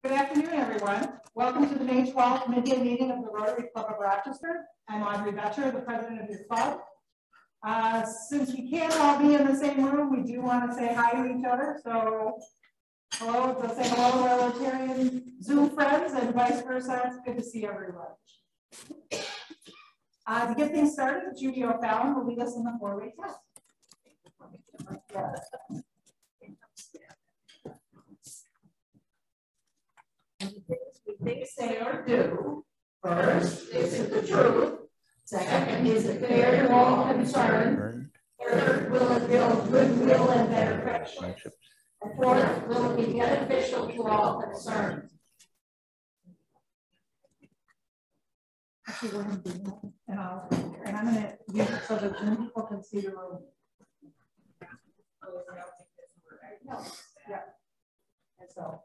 Good afternoon, everyone. Welcome to the May 12th midday meeting of the Rotary Club of Rochester. I'm Audrey Betcher, the president of your club. Since we can't all be in the same room, we do want to say hi to each other. So, hello, let's say hello to our Rotarian Zoom friends and vice versa. It's good to see everyone. To get things started, Judy O'Fallon will lead us in the four-way test. They say or do. First, is it the truth? Second, is it fair to all concerned? Third, will it build goodwill and better friendships? And fourth, will it be beneficial to all concerned? Actually, we're going to do and I'm going to use it so that people can see the room. Yeah. And so,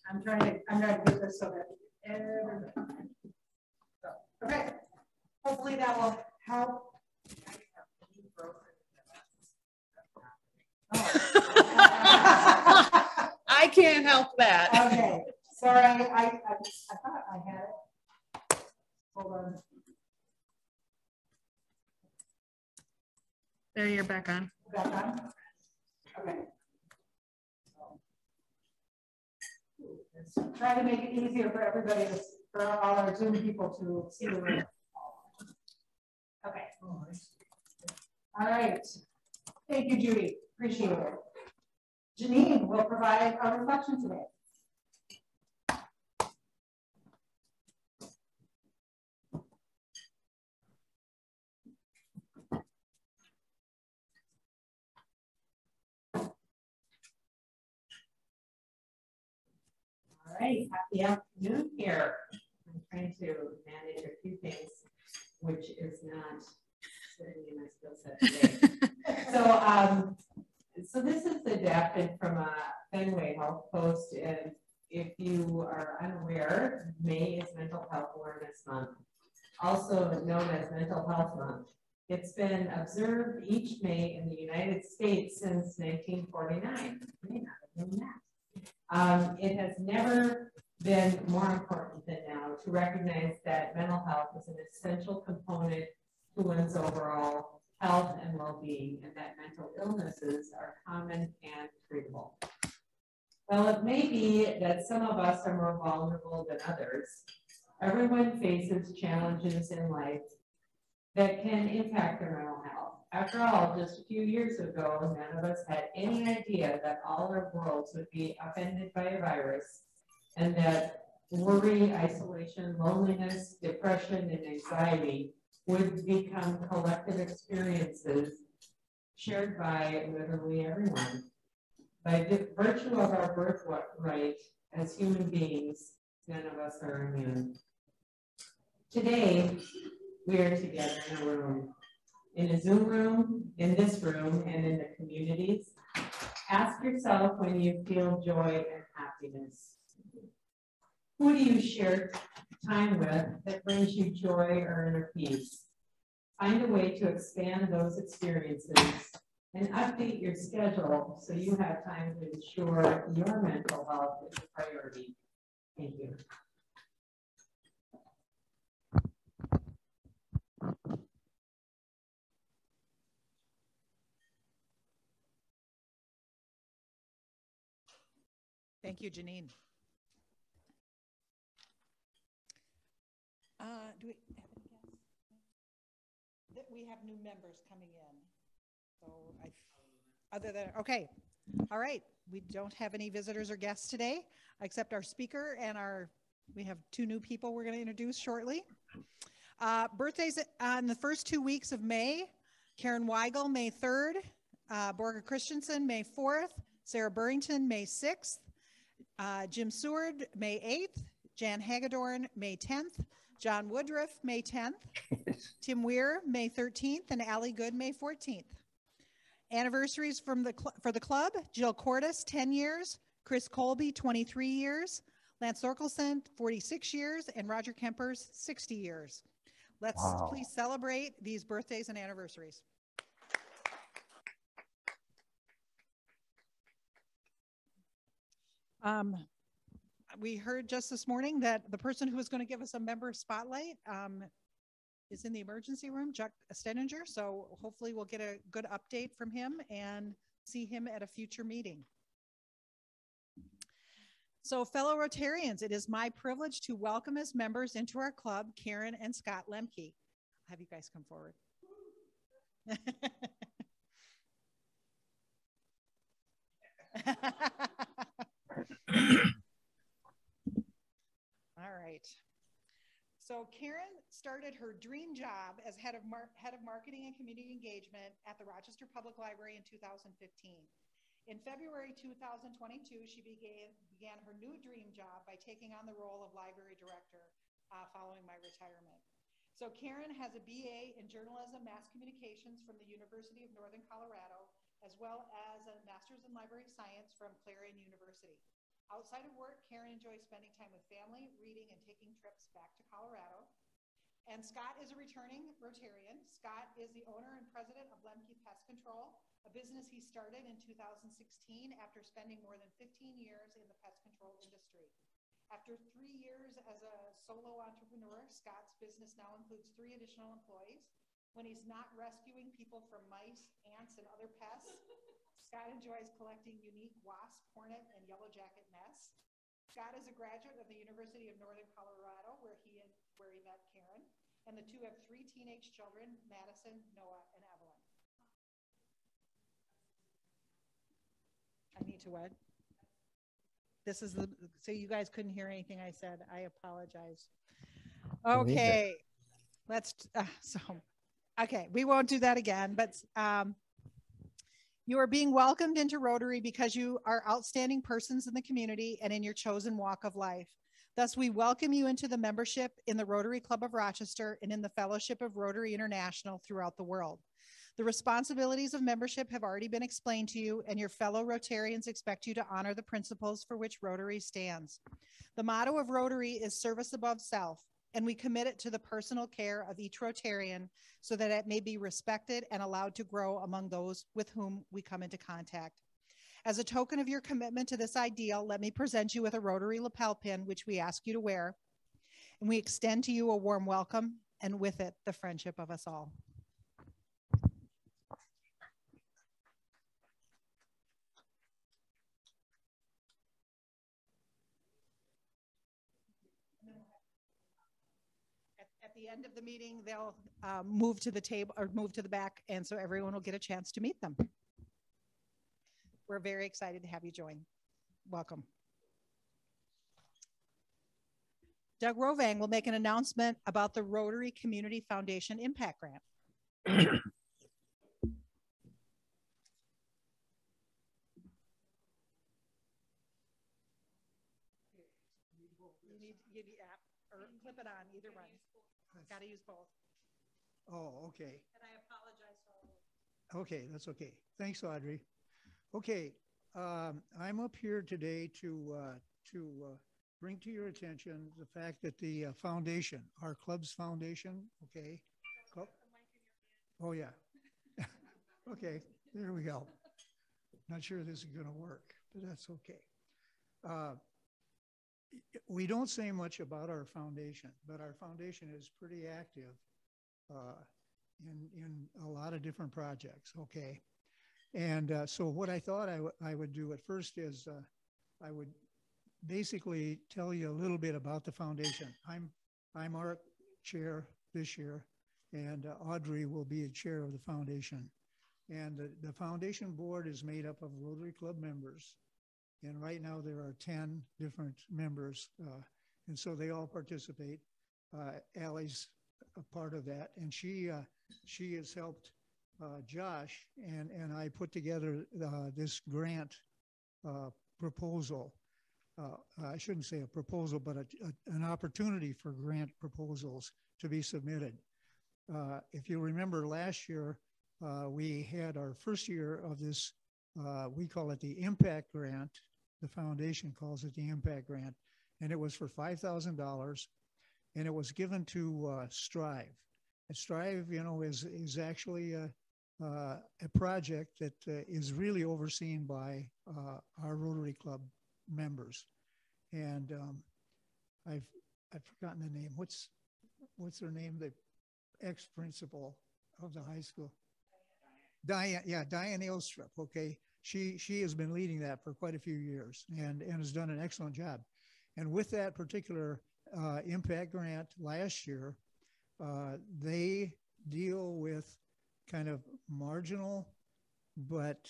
I'm trying to get this so that everybody. Okay. Hopefully that will help. I can't help that. Okay. Sorry, I thought I had it. Hold on. There, you're back on. Back on? Okay. Try to make it easier for everybody, for all our Zoom people to see the room. Okay. All right. Thank you, Judy. Appreciate it. Janine will provide a reflection today. All right, happy afternoon here. I'm trying to manage a few things, which is not certainly my skill set today. So this is adapted from a Fenway Health post, and if you are unaware, May is Mental Health Awareness Month, also known as Mental Health Month. It's been observed each May in the United States since 1949. You may not have known that. It has never been more important than now to recognize that mental health is an essential component to one's overall health and well-being, and that mental illnesses are common and treatable. While it may be that some of us are more vulnerable than others, everyone faces challenges in life that can impact their mental health. After all, just a few years ago, none of us had any idea that all our worlds would be upended by a virus, and that worry, isolation, loneliness, depression, and anxiety would become collective experiences shared by literally everyone. By virtue of our birthright as human beings, none of us are immune. Today, we are together in a room, in a Zoom room, in this room, and in the communities. Ask yourself when you feel joy and happiness. Who do you share time with that brings you joy or inner peace? Find a way to expand those experiences and update your schedule so you have time to ensure your mental health is a priority. Thank you. Thank you, Janine. Do we have any guests? We have new members coming in. So other than, okay. All right. We don't have any visitors or guests today, except our speaker and we have two new people we're going to introduce shortly. Birthdays on the first 2 weeks of May: Karen Weigel, May 3rd, Borga Christensen, May 4th, Sarah Burrington, May 6th, Jim Seward, May 8th, Jan Hagedorn, May 10th, John Woodruff, May 10th, Tim Weir, May 13th, and Allie Good, May 14th. Anniversaries for the club: Jill Cordes, 10 years, Chris Colby, 23 years. Lance Orkelson, 46 years. And Roger Kempers, 60 years. Let's please celebrate these birthdays and anniversaries. We heard just this morning that the person who was going to give us a member spotlight is in the emergency room, Chuck Steninger. So hopefully we'll get a good update from him and see him at a future meeting. So fellow Rotarians, it is my privilege to welcome as members into our club, Karen and Scott Lemke. I'll have you guys come forward. All right. So Karen started her dream job as head of marketing and community engagement at the Rochester Public Library in 2015. In February 2022, she began her new dream job by taking on the role of library director following my retirement. So Karen has a BA in journalism, mass communications from the University of Northern Colorado, as well as a master's in library science from Clare University. Outside of work, Karen enjoys spending time with family, reading, and taking trips back to Colorado. And Scott is a returning Rotarian. Scott is the owner and president of Lemke Pest Control, a business he started in 2016 after spending more than 15 years in the pest control industry. After 3 years as a solo entrepreneur, Scott's business now includes 3 additional employees. When he's not rescuing people from mice, ants, and other pests, Scott enjoys collecting unique wasp, hornet, and yellow jacket nests. Scott is a graduate of the University of Northern Colorado, where he met Karen, and the two have 3 teenage children, Madison, Noah, and Evelyn. I need to what? This is so you guys couldn't hear anything I said. I apologize. Okay, okay, we won't do that again, but you are being welcomed into Rotary because you are outstanding persons in the community and in your chosen walk of life. Thus, we welcome you into the membership in the Rotary Club of Rochester and in the Fellowship of Rotary International throughout the world. The responsibilities of membership have already been explained to you, and your fellow Rotarians expect you to honor the principles for which Rotary stands. The motto of Rotary is service above self, and we commit it to the personal care of each Rotarian so that it may be respected and allowed to grow among those with whom we come into contact. As a token of your commitment to this ideal, let me present you with a Rotary lapel pin, which we ask you to wear. And we extend to you a warm welcome, and with it, the friendship of us all. At the end of the meeting, they'll move to the table or move to the back, and so everyone will get a chance to meet them. We're very excited to have you join. Welcome. Doug Rovang will make an announcement about the Rotary Community Foundation Impact Grant. You need app or clip it on, either one. Got to use both. Oh, okay. And I apologize for all. Okay, that's okay. Thanks, Audrey. Okay, I'm up here today to bring to your attention the fact that the foundation, our club's foundation, okay. Oh, yeah. Okay, there we go. Not sure this is going to work, but that's okay. We don't say much about our foundation, but our foundation is pretty active in a lot of different projects, okay? And so what I thought I would do at first is I would basically tell you a little bit about the foundation. I'm our chair this year, and Audrey will be a chair of the foundation. And the foundation board is made up of Rotary Club members. And right now there are 10 different members, and so they all participate. Allie's a part of that, and she has helped Josh and I put together this grant proposal. I shouldn't say a proposal, but an opportunity for grant proposals to be submitted. If you remember last year, we had our first year of this, we call it the Impact Grant, the foundation calls it the impact grant, and it was for $5,000, and it was given to Strive. And Strive, you know, is actually a project that is really overseen by our Rotary Club members. And I've forgotten the name. What's her name? The ex-principal of the high school. Diane Ailstrup. Okay, she has been leading that for quite a few years and has done an excellent job. And with that particular impact grant last year, they deal with kind of marginal but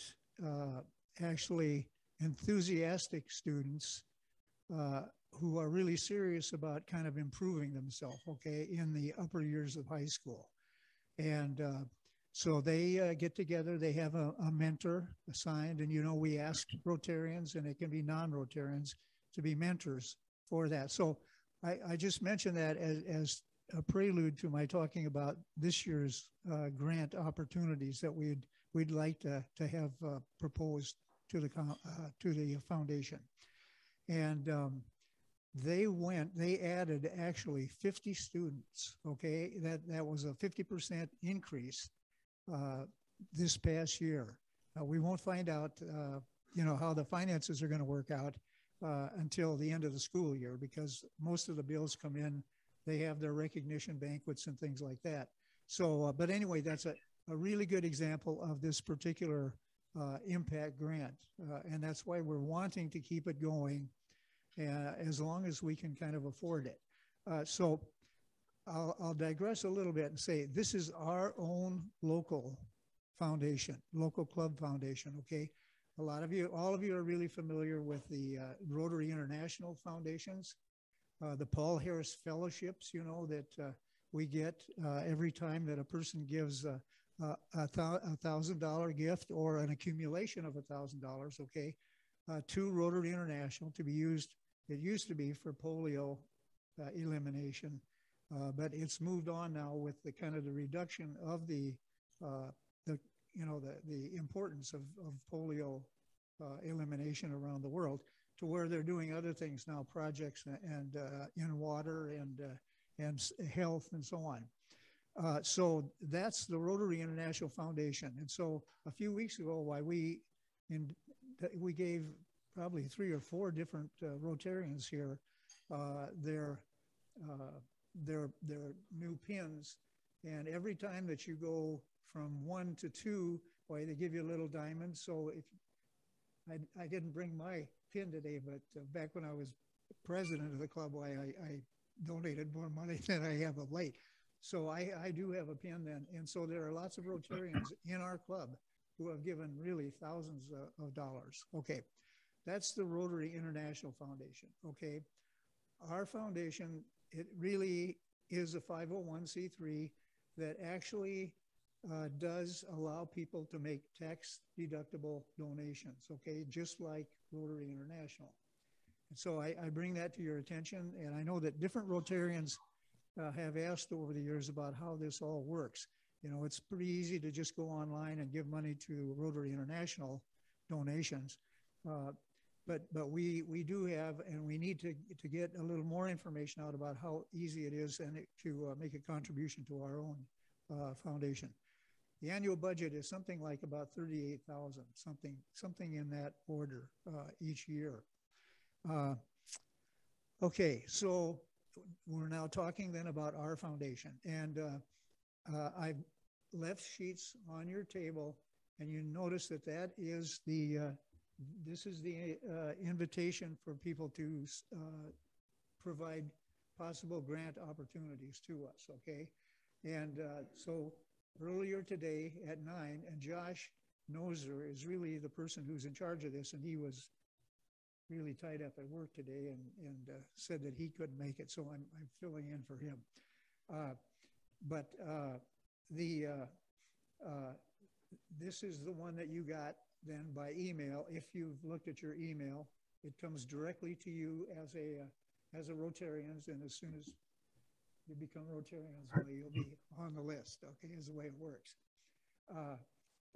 actually enthusiastic students who are really serious about kind of improving themselves, okay, in the upper years of high school. And so they get together, they have a mentor assigned, and, you know, we ask Rotarians, and it can be non-Rotarians, to be mentors for that. So I just mentioned that as a prelude to my talking about this year's grant opportunities that we'd like to have proposed to the foundation. And they added actually 50 students, okay? That was a 50% increase this past year. We won't find out, you know, how the finances are going to work out until the end of the school year, because most of the bills come in, they have their recognition banquets and things like that. So, but anyway, that's a really good example of this particular impact grant. And that's why we're wanting to keep it going as long as we can kind of afford it. So I'll digress a little bit and say this is our own local foundation, local club foundation, okay? A lot of you, all of you are really familiar with the Rotary International Foundations, the Paul Harris Fellowships, you know, that we get every time that a person gives a $1,000 gift or an accumulation of $1,000, okay, to Rotary International to be used. It used to be for polio elimination, but it's moved on now with the kind of the reduction of the importance of polio elimination around the world, to where they're doing other things now, projects and in water and health and so on. So that's the Rotary International Foundation. And so a few weeks ago, we gave probably 3 or 4 different Rotarians here their new pins. And every time that you go from 1 to 2, why, they give you a little diamond. So if I didn't bring my pin today, but back when I was president of the club, I donated more money than I have of late. So I do have a pin then. And so there are lots of Rotarians in our club who have given really thousands of dollars. Okay, that's the Rotary International Foundation, okay? Our foundation, it really is a 501c3 that actually does allow people to make tax-deductible donations, okay, just like Rotary International. And so I bring that to your attention, and I know that different Rotarians have asked over the years about how this all works. You know, it's pretty easy to just go online and give money to Rotary International donations, but we do have, and we need to get a little more information out about how easy it is and to make a contribution to our own foundation. The annual budget is something like about $38,000, something in that order each year. Okay, so we're now talking then about our foundation, and I've left sheets on your table, and you notice that that is the this is the invitation for people to provide possible grant opportunities to us. Okay, and so earlier today at 9, and Josh Noser is really the person who's in charge of this, and he was really tied up at work today and said that he couldn't make it, so I'm filling in for him. This is the one that you got then by email. If you've looked at your email, it comes directly to you as a Rotarians, and as soon as you become Rotarians, you'll be on the list, okay, is the way it works.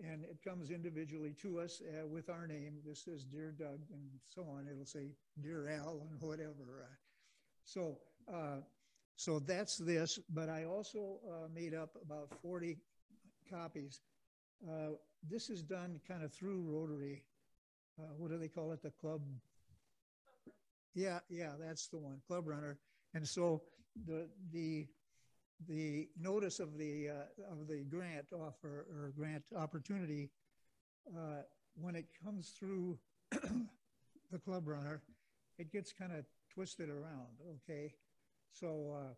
and it comes individually to us with our name. This is Dear Doug and so on. It'll say Dear Al and whatever. So that's this, but I also made up about 40 copies. This is done kind of through Rotary. What do they call it? The club? Yeah, that's the one, Club Runner. And so the notice of the grant offer or grant opportunity, when it comes through the Club Runner, it gets kind of twisted around. Okay, so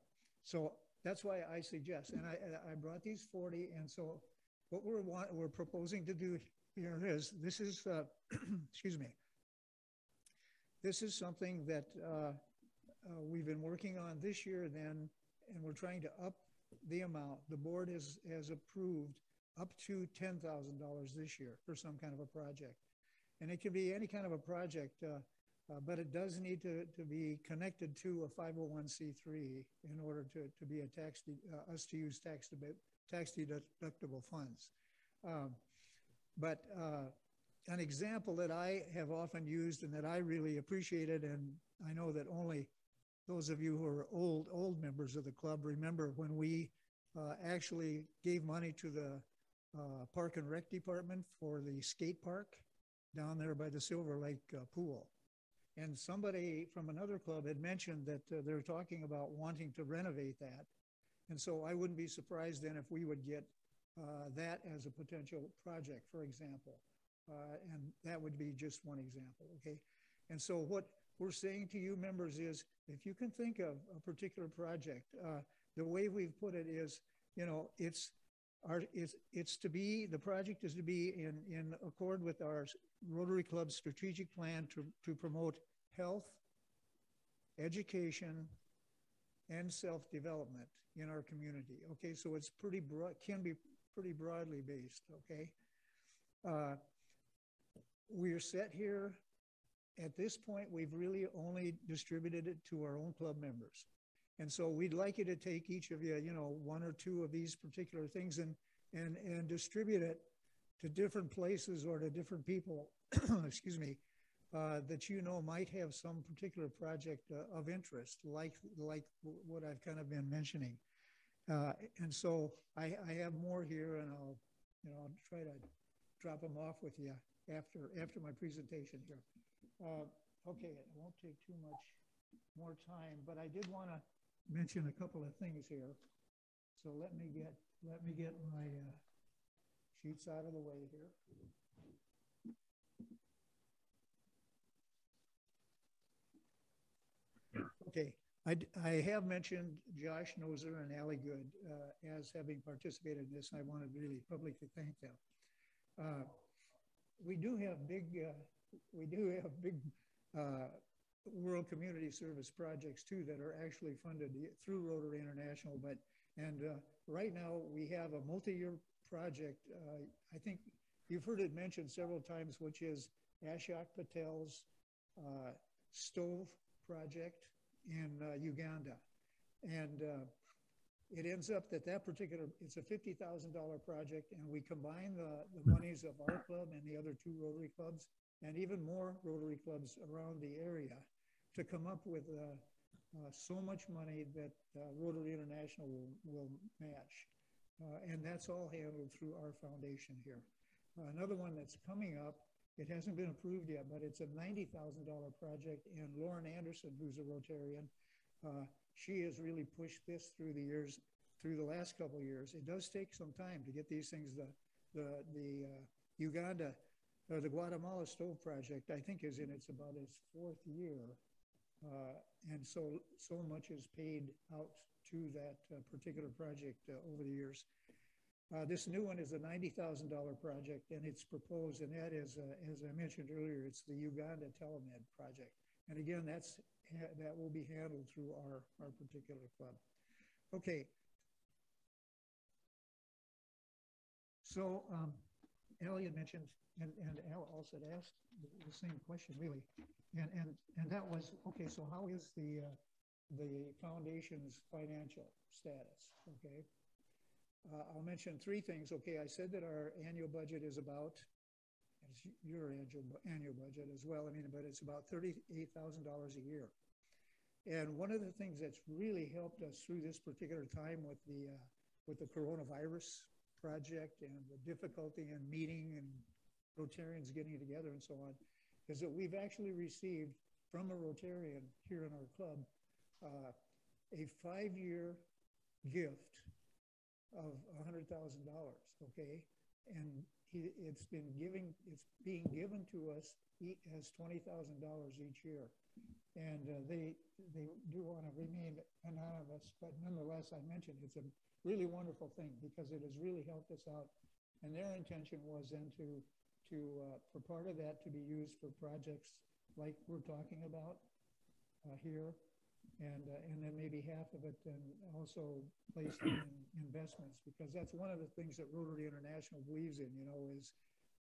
that's why I suggest, and I brought these 40, and so what we're proposing to do here is this is excuse me. This is something that we've been working on this year, then, and we're trying to up the amount. The board has approved up to $10,000 this year for some kind of a project. And it can be any kind of a project, but it does need to be connected to a 501c3 in order to be a us to use tax deductible funds. But an example that I have often used and that I really appreciated, and I know that only those of you who are old members of the club remember when we actually gave money to the Park and Rec Department for the skate park down there by the Silver Lake pool. And somebody from another club had mentioned that they're talking about wanting to renovate that. And so I wouldn't be surprised then if we would get that as a potential project, for example. And that would be just one example, okay? And so what we're saying to you members is, if you can think of a particular project, the way we've put it is, you know, it's to be, the project is to be in accord with our Rotary Club strategic plan to promote health, education, and self-development in our community. Okay, so it's pretty broad, can be pretty broadly based. Okay, we're set here. At this point, we've really only distributed it to our own club members. And so we'd like you to take each of you, you know, one or two of these particular things and distribute it to different places or to different people, excuse me, that you know might have some particular project of interest, like what I've kind of been mentioning. And so I have more here, and I'll try to drop them off with you after my presentation here. Okay, it won't take too much more time, but I did want to mention a couple of things here. So let me get my sheets out of the way here. Okay, I have mentioned Josh Noser and Allie Good as having participated in this. I want to really publicly thank them. We do have big World Community Service projects too that are actually funded through Rotary International. And right now we have a multi-year project. I think you've heard it mentioned several times, which is Ashok Patel's stove project in Uganda. And it ends up that particular, it's a $50,000 project, and we combine the monies of our club and the other two Rotary clubs and even more Rotary clubs around the area to come up with so much money that Rotary International will match. And that's all handled through our foundation here. Another one that's coming up, it hasn't been approved yet, but it's a $90,000 project, and Lauren Anderson, who's a Rotarian, she has really pushed this through the years, through the last couple of years. It does take some time to get these things. The Uganda, or the Guatemala stove project, I think is in its about its 4th year. And so much is paid out to that particular project over the years. This new one is a $90,000 project, and it's proposed, and that is, as I mentioned earlier, it's the Uganda Telemed project. And again, that will be handled through our particular club. Okay. So Elliot mentioned, and Al also asked the same question really, and that was, okay, so how is the foundation's financial status? Okay. I'll mention three things. Okay, I said that our annual budget is about, it's your annual budget as well, I mean, but it's about $38,000 a year. And one of the things that's really helped us through this particular time with the coronavirus project and the difficulty in meeting and Rotarians getting together and so on, is that we've actually received from a Rotarian here in our club a 5-year gift of $100,000. Okay, and it's being given to us as $20,000 each year, and they do want to remain anonymous, but nonetheless, I mentioned it's a really wonderful thing because it has really helped us out, and their intention was then for part of that to be used for projects like we're talking about here, and then maybe half of it then also placed in investments, because that's one of the things that Rotary International believes in, you know, is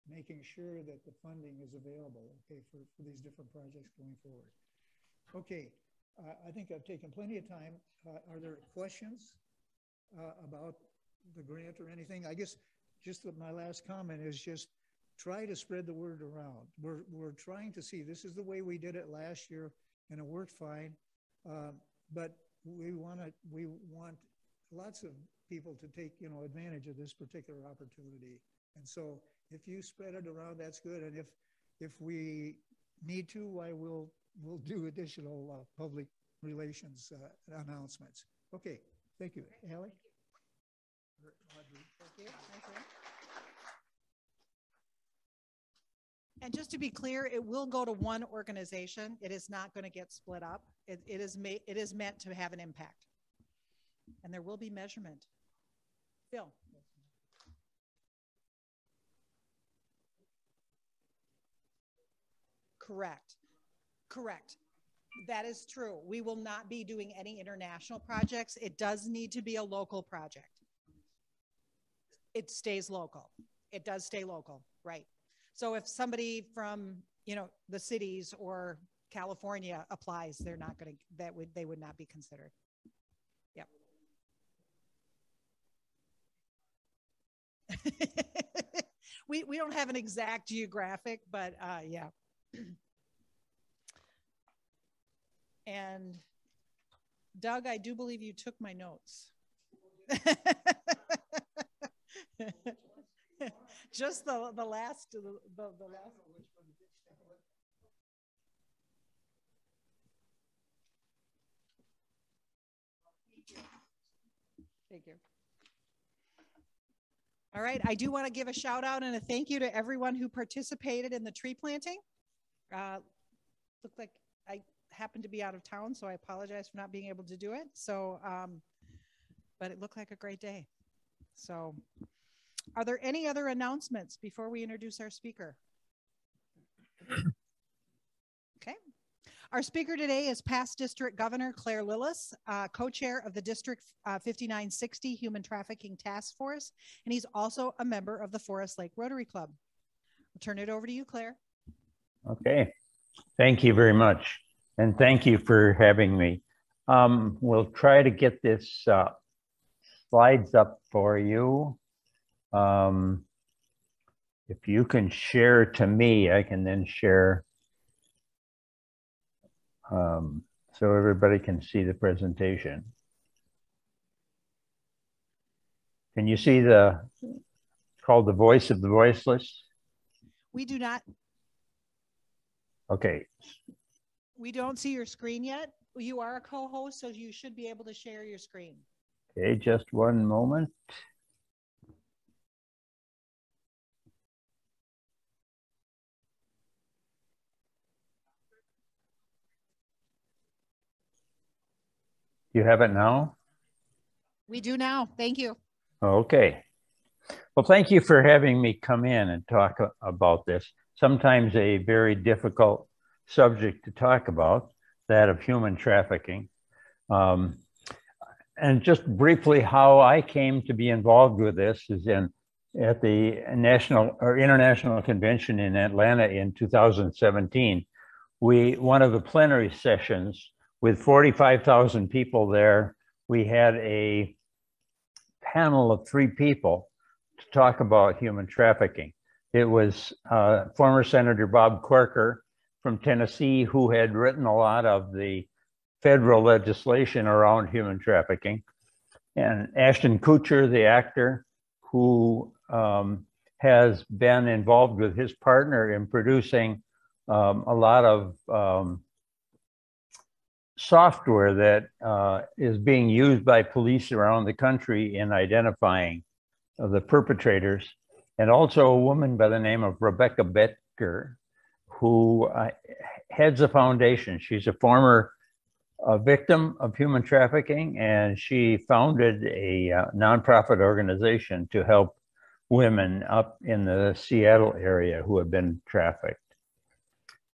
making sure that the funding is available, okay, for these different projects going forward. Okay, I think I've taken plenty of time. Are there questions about the grant or anything? I guess just my last comment is just try to spread the word around. We're trying to see, this is the way we did it last year and it worked fine. But we want lots of people to take, you know, advantage of this particular opportunity. And so if you spread it around, that's good. And if we need to, we'll do additional public relations announcements. Okay, thank you. Allie? Thank you. Thank you. And just to be clear, it will go to one organization. It is not going to get split up. It is meant to have an impact. And there will be measurement. Phil. Correct. Correct. That is true. We will not be doing any international projects. It does need to be a local project. It stays local. It does stay local, right? So if somebody from, you know, the cities or California applies, they're not going to, they would not be considered. Yep. we don't have an exact geographic, but yeah. And Doug, I do believe you took my notes. Just the last. Thank you. All right, I do want to give a shout out and a thank you to everyone who participated in the tree planting. Looked like I happened to be out of town, so I apologize for not being able to do it. So, but it looked like a great day. So, are there any other announcements before we introduce our speaker? Okay. Our speaker today is past District Governor Clare Lillis, co-chair of the District 5960 Human Trafficking Task Force, and he's also a member of the Forest Lake Rotary Club. I'll turn it over to you, Clare. Okay. Thank you very much. And thank you for having me. We'll try to get this slides up for you. If you can share to me, I can then share so everybody can see the presentation. Can you see it's called The Voice of the Voiceless? We do not. Okay. We don't see your screen yet. You are a co-host, so you should be able to share your screen. Okay, just one moment. You have it now? We do now. Thank you. Okay. Well, thank you for having me come in and talk about this. Sometimes a very difficult subject to talk about, that of human trafficking. And just briefly, how I came to be involved with this is at the National or International Convention in Atlanta in 2017. One of the plenary sessions with 45,000 people there, we had a panel of 3 people to talk about human trafficking. It was former Senator Bob Corker from Tennessee, who had written a lot of the federal legislation around human trafficking, and Ashton Kutcher, the actor, who has been involved with his partner in producing a lot of software that is being used by police around the country in identifying the perpetrators, and also a woman by the name of Rebecca Becker, who heads a foundation. She's a former victim of human trafficking, and she founded a nonprofit organization to help women up in the Seattle area who have been trafficked.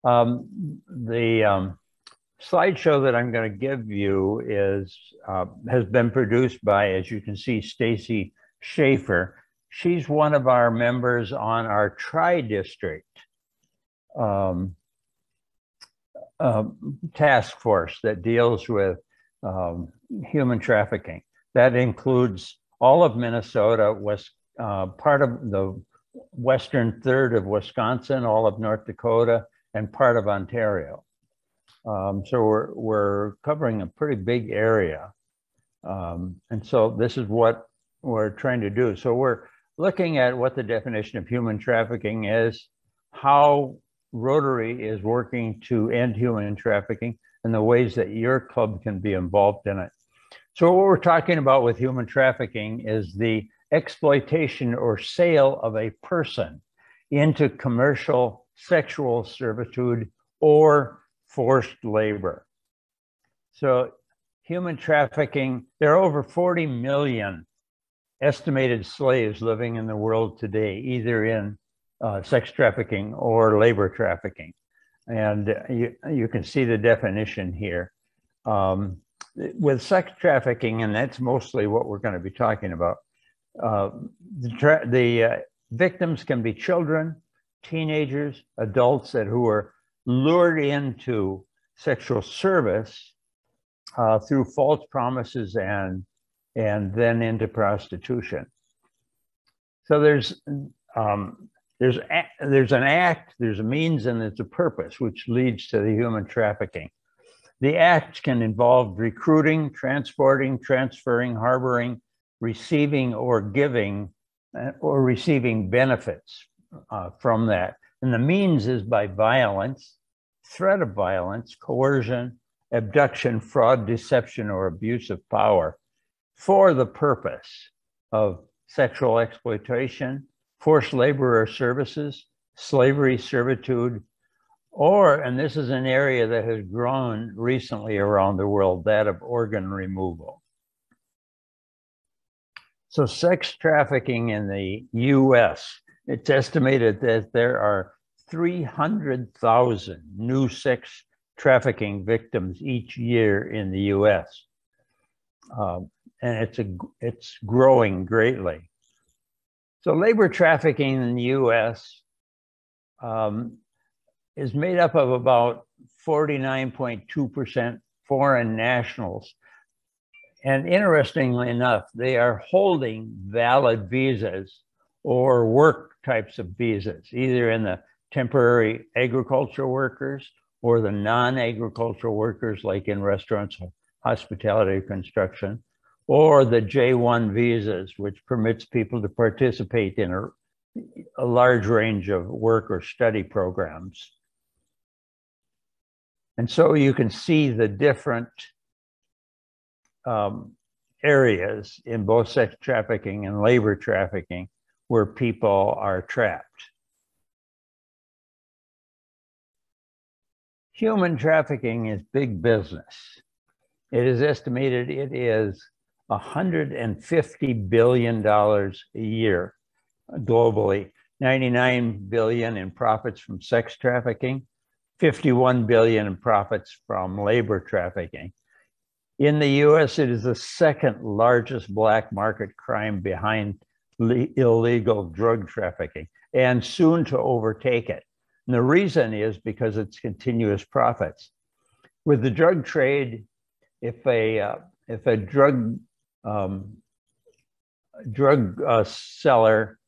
The slideshow that I'm going to give you has been produced by, as you can see, Stacy Schaefer. She's one of our members on our tri-district task force that deals with human trafficking. That includes all of Minnesota, part of the western third of Wisconsin, all of North Dakota, and part of Ontario. So we're covering a pretty big area. And so this is what we're trying to do. So we're looking at what the definition of human trafficking is, how Rotary is working to end human trafficking, and the ways that your club can be involved in it. So what we're talking about with human trafficking is the exploitation or sale of a person into commercial sexual servitude or forced labor. So human trafficking, there are over 40 million estimated slaves living in the world today, either in sex trafficking or labor trafficking. And you can see the definition here. With sex trafficking, and that's mostly what we're going to be talking about, the victims can be children, teenagers, adults who are lured into sexual service through false promises and then into prostitution. So there's an act, there's a means, and there's a purpose, which leads to the human trafficking. The act can involve recruiting, transporting, transferring, harboring, receiving, or giving, or receiving benefits from that. And the means is by violence, threat of violence, coercion, abduction, fraud, deception, or abuse of power for the purpose of sexual exploitation, forced labor or services, slavery, servitude, or, and this is an area that has grown recently around the world, that of organ removal. So sex trafficking in the US, it's estimated that there are 300,000 new sex trafficking victims each year in the US. And it's growing greatly. So labor trafficking in the US is made up of about 49.2% foreign nationals. And interestingly enough, they are holding valid visas or work types of visas, either in the temporary agricultural workers or the non-agricultural workers, like in restaurants, hospitality, construction, or the J1 visas, which permits people to participate in a large range of work or study programs. And so you can see the different areas in both sex trafficking and labor trafficking where people are trapped. Human trafficking is big business. It is estimated it is $150 billion a year globally, 99 billion in profits from sex trafficking, 51 billion in profits from labor trafficking. In the US, it is the second largest black market crime behind illegal drug trafficking, and soon to overtake it. And the reason is because it's continuous profits. With the drug trade, if a drug drug seller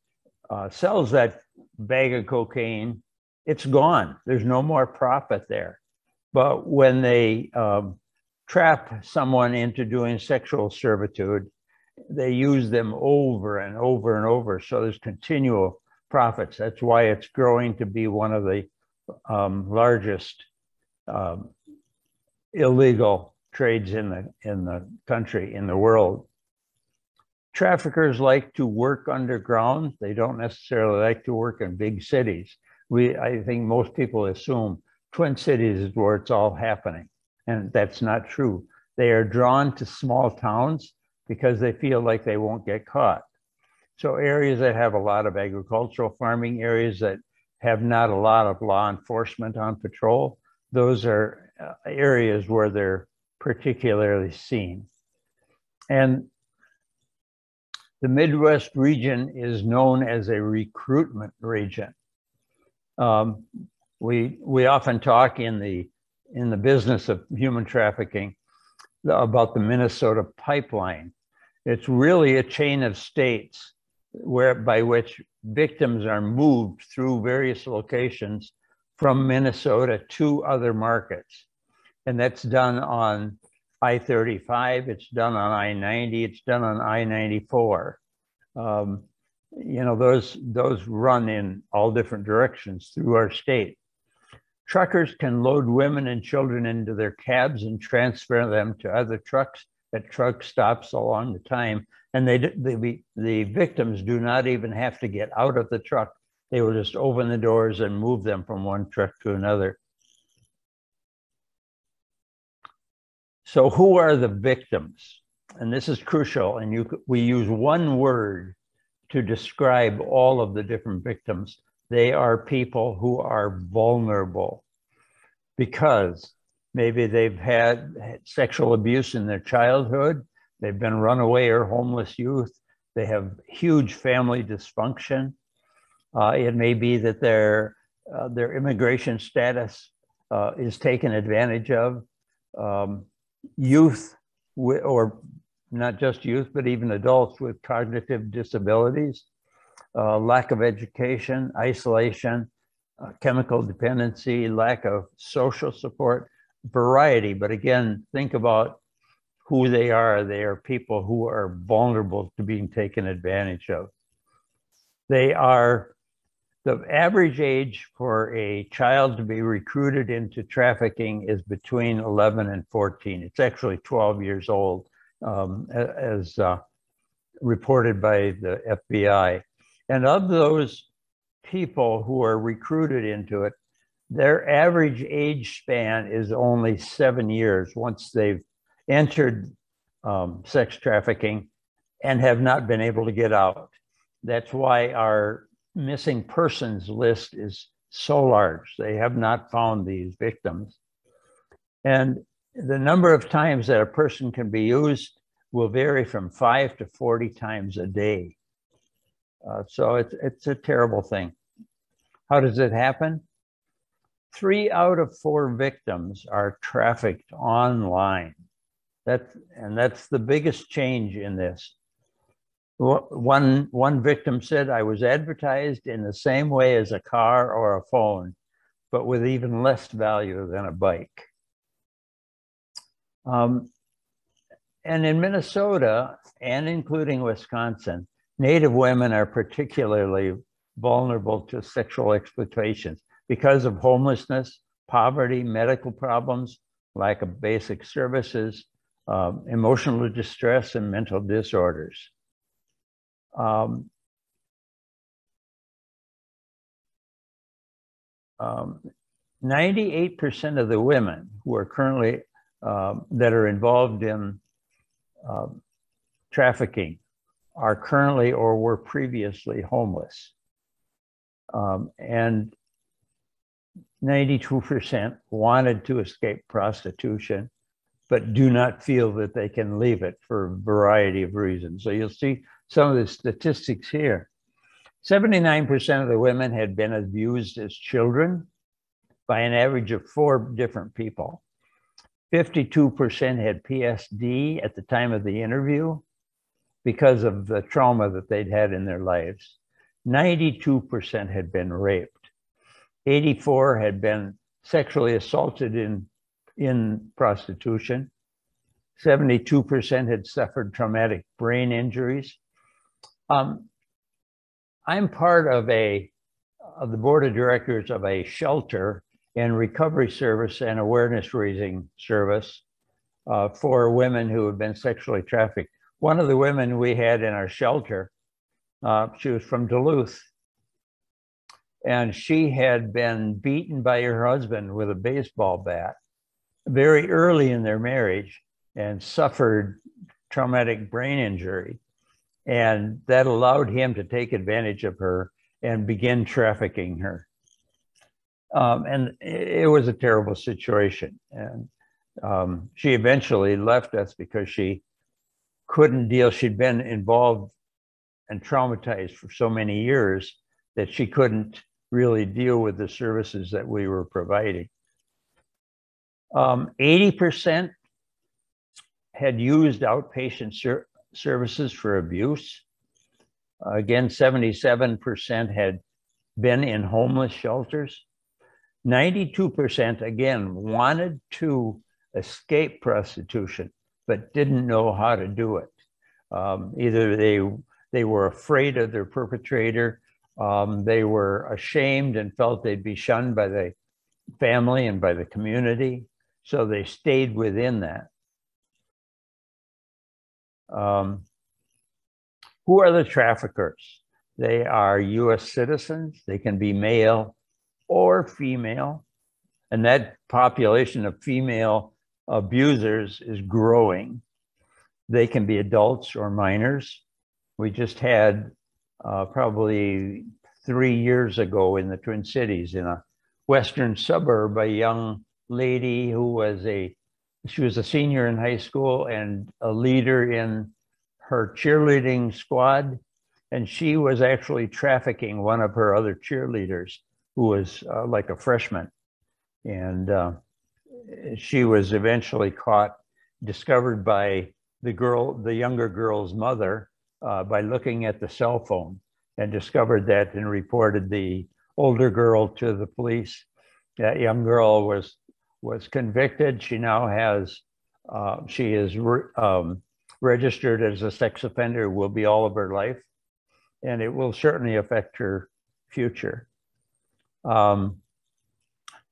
sells that bag of cocaine, it's gone. There's no more profit there. But when they trap someone into doing sexual servitude, they use them over and over and over. So there's continual profits. That's why it's growing to be one of the largest illegal trades in the country, in the world. Traffickers like to work underground. They don't necessarily like to work in big cities. I think most people assume Twin Cities is where it's all happening, and that's not true. They are drawn to small towns because they feel like they won't get caught. So areas that have a lot of agricultural farming, areas that have not a lot of law enforcement on patrol, those are areas where they're particularly seen. And the Midwest region is known as a recruitment region. We often talk in the business of human trafficking about the Minnesota pipeline. It's really a chain of states by which victims are moved through various locations from Minnesota to other markets. And that's done on I-35, it's done on I-90, it's done on I-94. You know, those run in all different directions through our state. Truckers can load women and children into their cabs and transfer them to other trucks at truck stops along the time. And the victims do not even have to get out of the truck. They will just open the doors and move them from one truck to another. So who are the victims? And this is crucial. And we use one word to describe all of the different victims. They are people who are vulnerable because maybe they've had sexual abuse in their childhood, they've been runaway or homeless youth, they have huge family dysfunction. It may be that their immigration status is taken advantage of. Youth, or not just youth, but even adults with cognitive disabilities, lack of education, isolation, chemical dependency, lack of social support, variety. But again, think about who they are. They are people who are vulnerable to being taken advantage of. The average age for a child to be recruited into trafficking is between 11 and 14. It's actually 12 years old, as reported by the FBI. And of those people who are recruited into it, their average age span is only 7 years once they've entered sex trafficking and have not been able to get out. That's why our missing persons list is so large. They have not found these victims. And the number of times that a person can be used will vary from 5 to 40 times a day. So it's a terrible thing. How does it happen? 3 out of 4 victims are trafficked online. That's the biggest change in this. One victim said, I was advertised in the same way as a car or a phone, but with even less value than a bike. And in Minnesota, and including Wisconsin, Native women are particularly vulnerable to sexual exploitation because of homelessness, poverty, medical problems, lack of basic services, emotional distress, and mental disorders. 98% of the women who are currently that are involved in trafficking are currently or were previously homeless. And 92% wanted to escape prostitution, but do not feel that they can leave it for a variety of reasons. So you'll see some of the statistics here. 79% of the women had been abused as children by an average of 4 different people. 52% had PSD at the time of the interview. because of the trauma that they'd had in their lives. 92% had been raped. 84 had been sexually assaulted in prostitution. 72% had suffered traumatic brain injuries. I'm part of the board of directors of a shelter and recovery service and awareness raising service for women who have been sexually trafficked. One of the women we had in our shelter, she was from Duluth, and she had been beaten by her husband with a baseball bat very early in their marriage and suffered traumatic brain injury. And that allowed him to take advantage of her and begin trafficking her. And it was a terrible situation. And she eventually left us because she couldn't deal. She'd been involved and traumatized for so many years that she couldn't really deal with the services that we were providing. 80% had used outpatient services for abuse. Again, 77% had been in homeless shelters. 92%, again, wanted to escape prostitution, but didn't know how to do it. Either they were afraid of their perpetrator, they were ashamed and felt they'd be shunned by the family and by the community, so they stayed within that. Who are the traffickers? They are US citizens. They can be male or female. And that population of female abusers is growing. They can be adults or minors. We just had probably 3 years ago in the Twin Cities, in a western suburb, a young lady who was she was a senior in high school and a leader in her cheerleading squad. And she was actually trafficking one of her other cheerleaders who was like a freshman. And she was eventually caught, discovered by the younger girl's mother by looking at the cell phone, and discovered that and reported the older girl to the police. That young girl was convicted. She now has, she is registered as a sex offender, will be all of her life, and it will certainly affect her future. And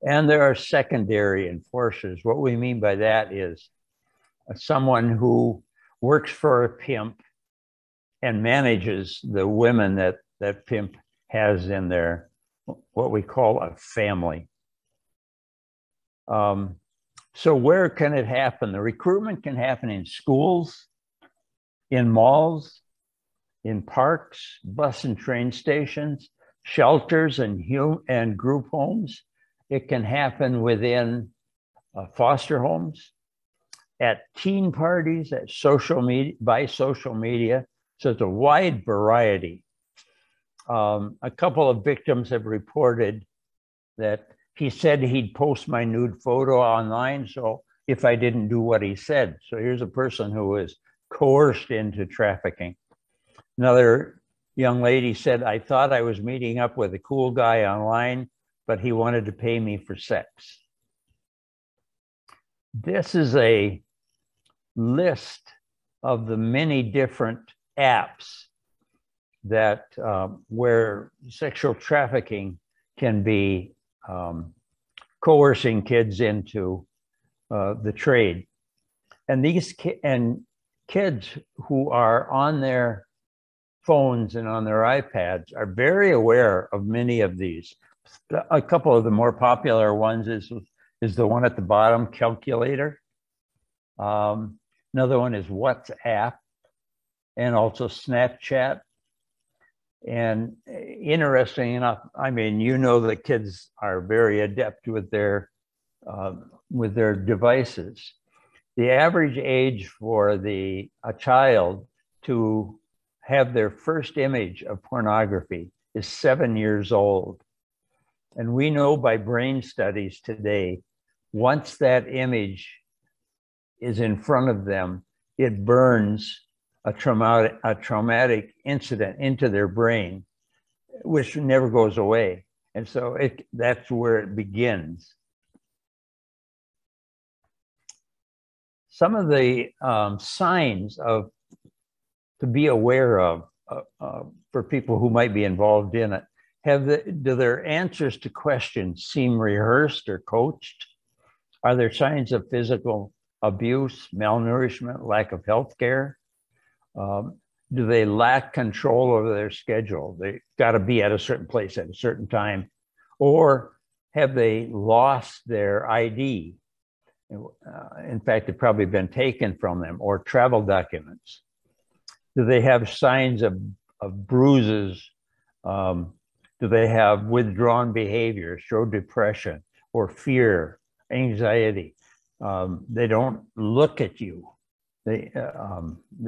there are secondary enforcers. What we mean by that is someone who works for a pimp and manages the women that pimp has in their, what we call a family. So where can it happen? The recruitment can happen in schools, in malls, in parks, bus and train stations, shelters and group homes. It can happen within foster homes, at teen parties, at social media, by social media. So it's a wide variety. A couple of victims have reported that he said he'd post my nude photo online, so if I didn't do what he said. So here's a person who was coerced into trafficking. Another young lady said, I thought I was meeting up with a cool guy online, but he wanted to pay me for sex. This is a list of the many different apps that where sexual trafficking can be coercing kids into the trade. And these kids who are on their phones and on their iPads are very aware of many of these. A couple of the more popular ones is the one at the bottom, calculator. Another one is WhatsApp, and also Snapchat. And interesting enough, I mean, you know, the kids are very adept with their devices. The average age for a child to have their first image of pornography is 7 years old. And we know by brain studies today, once that image is in front of them, it burns a traumatic incident into their brain, which never goes away. And so that's where it begins. Some of the signs to be aware of for people who might be involved in it, do their answers to questions seem rehearsed or coached? Are there signs of physical abuse, malnourishment, lack of health care? Do they lack control over their schedule? They got to be at a certain place at a certain time. Or have they lost their ID? In fact, they've probably been taken from them, or travel documents. Do they have signs of bruises? Do they have withdrawn behavior, show depression or fear, anxiety? They don't look at you. They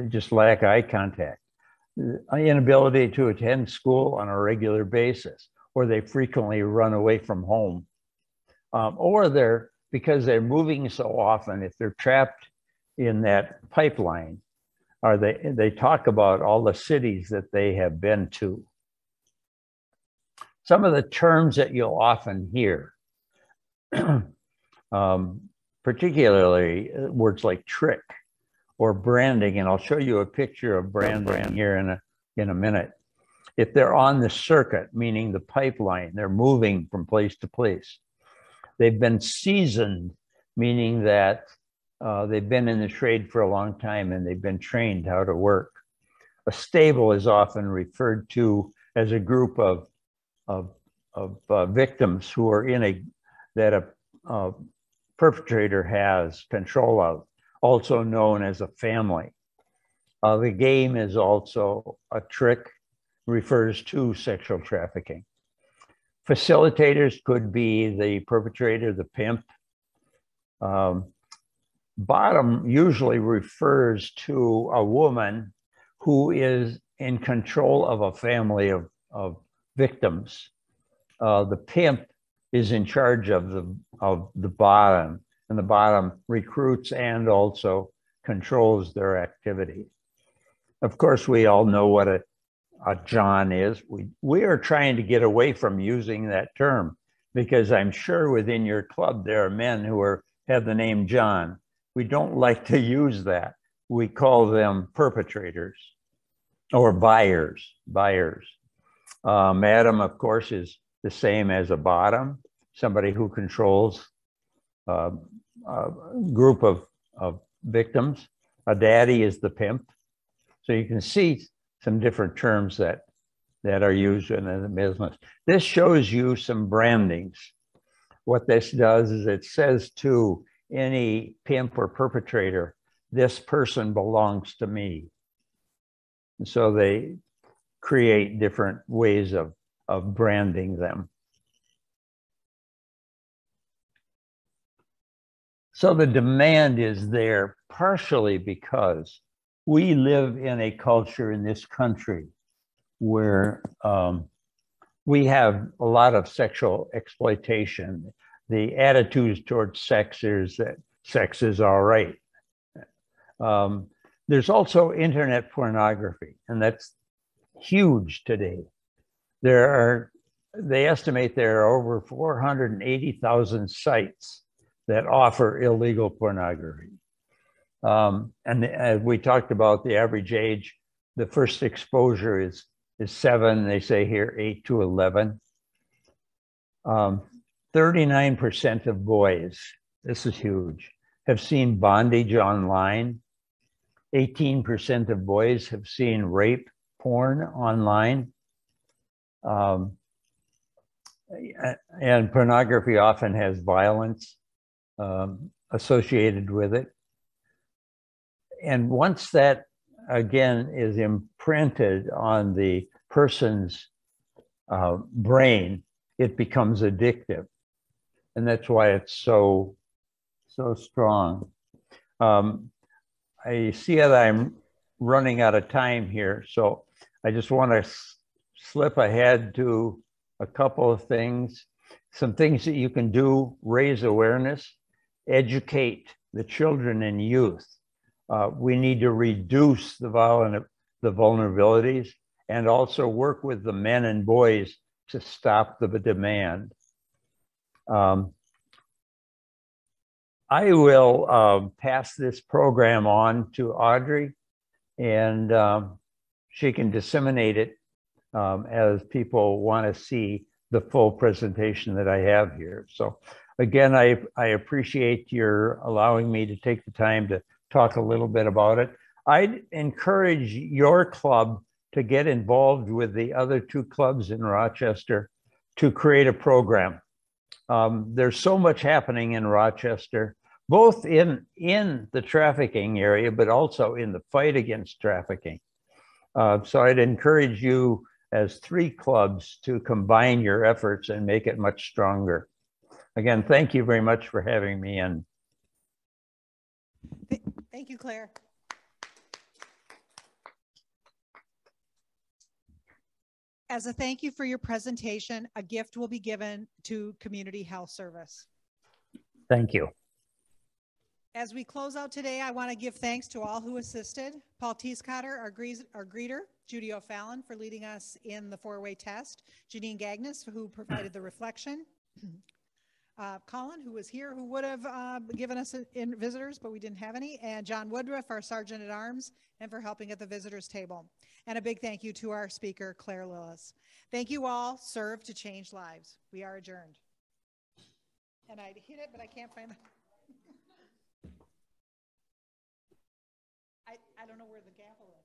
just lack eye contact. Inability to attend school on a regular basis, or they frequently run away from home. Or because they're moving so often, if they're trapped in that pipeline, or they talk about all the cities that they have been to. Some of the terms that you'll often hear, particularly words like trick or branding, and I'll show you a picture of branding here in a minute. If they're on the circuit, meaning the pipeline, they're moving from place to place. They've been seasoned, meaning that they've been in the trade for a long time and they've been trained how to work. A stable is often referred to as a group of victims who are that a perpetrator has control of, also known as a family. The game is also a trick, refers to sexual trafficking. Facilitators could be the perpetrator, the pimp. Bottom usually refers to a woman who is in control of a family of victims. The pimp is in charge of the bottom, and the bottom recruits and also controls their activity. Of course, we all know what a John is. We are trying to get away from using that term, because I'm sure within your club there are men who have the name John. We don't like to use that. We call them perpetrators or buyers. Madam, of course, is the same as a bottom, somebody who controls a group of victims. A daddy is the pimp. So you can see some different terms that are used in the business. This shows you some brandings. What this does is it says to any pimp or perpetrator, this person belongs to me. And so they create different ways of branding them. So the demand is there partially because we live in a culture in this country where we have a lot of sexual exploitation. The attitudes towards sex is that sex is all right. There's also internet pornography, and that's huge today. They estimate there are over 480,000 sites that offer illegal pornography. And as we talked about, the average age, the first exposure is 7, they say here 8 to 11. 39% of boys, this is huge, have seen bondage online. 18% of boys have seen rape porn online. And pornography often has violence associated with it. And once that, again, is imprinted on the person's brain, it becomes addictive. And that's why it's so strong. I see that I'm running out of time here, so I just want to slip ahead to a couple of things. Some things that you can do: raise awareness, educate the children and youth we need to reduce the vulnerabilities and also work with the men and boys to stop the demand. I will pass this program on to Audrey, and she can disseminate it as people want to see the full presentation that I have here. So again, I appreciate your allowing me to take the time to talk a little bit about it. I'd encourage your club to get involved with the other 2 clubs in Rochester to create a program. There's so much happening in Rochester, both in the trafficking area, but also in the fight against trafficking. So I'd encourage you as 3 clubs to combine your efforts and make it much stronger. Again, thank you very much for having me in. Thank you, Claire. As a thank you for your presentation, a gift will be given to Community Health Service. Thank you. As we close out today, I want to give thanks to all who assisted. Paul Teescotter, our greeter, Judy O'Fallon for leading us in the 4-way test, Janine Gagnes, who provided the reflection, Colin, who was here, who would have given us visitors, but we didn't have any, and John Woodruff, our Sergeant at Arms, and for helping at the visitors table. And a big thank you to our speaker, Clare Lillis. Thank you all. Serve to change lives. We are adjourned. And I hit it, but I can't find the... I don't know where the gavel is.